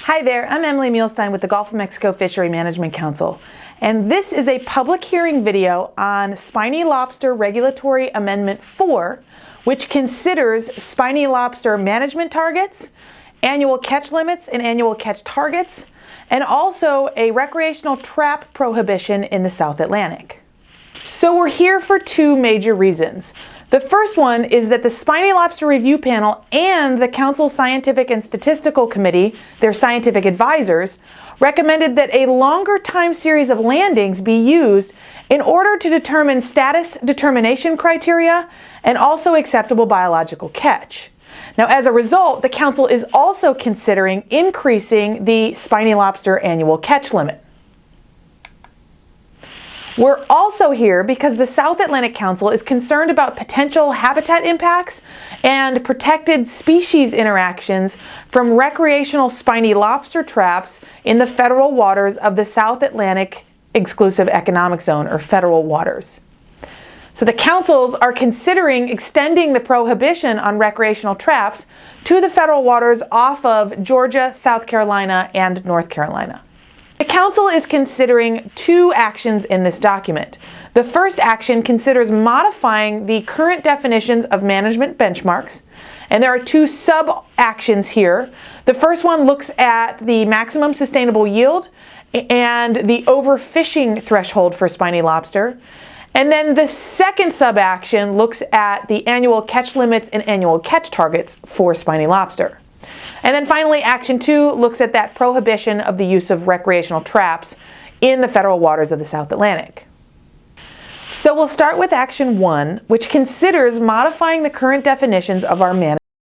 Hi there, I'm Emily Muhlstein with the Gulf of Mexico Fishery Management Council, and this is a public hearing video on Spiny Lobster Regulatory Amendment 4, which considers spiny lobster management targets, annual catch limits and annual catch targets, and also a recreational trap prohibition in the South Atlantic. So we're here for two major reasons. The first one is that the Spiny Lobster Review Panel and the Council Scientific and Statistical Committee, their scientific advisors, recommended that a longer time series of landings be used in order to determine status determination criteria and also acceptable biological catch. Now, as a result, the Council is also considering increasing the spiny lobster annual catch limit. We're also here because the South Atlantic Council is concerned about potential habitat impacts and protected species interactions from recreational spiny lobster traps in the federal waters of the South Atlantic Exclusive Economic Zone, or federal waters. So the councils are considering extending the prohibition on recreational traps to the federal waters off of Georgia, South Carolina, and North Carolina. The Council is considering two actions in this document. The first action considers modifying the current definitions of management benchmarks, and there are two sub-actions here. The first one looks at the maximum sustainable yield and the overfishing threshold for spiny lobster. And then the second sub-action looks at the annual catch limits and annual catch targets for spiny lobster. And then finally, Action 2 looks at that prohibition of the use of recreational traps in the federal waters of the South Atlantic. So we'll start with Action 1, which considers modifying the current definitions of our management.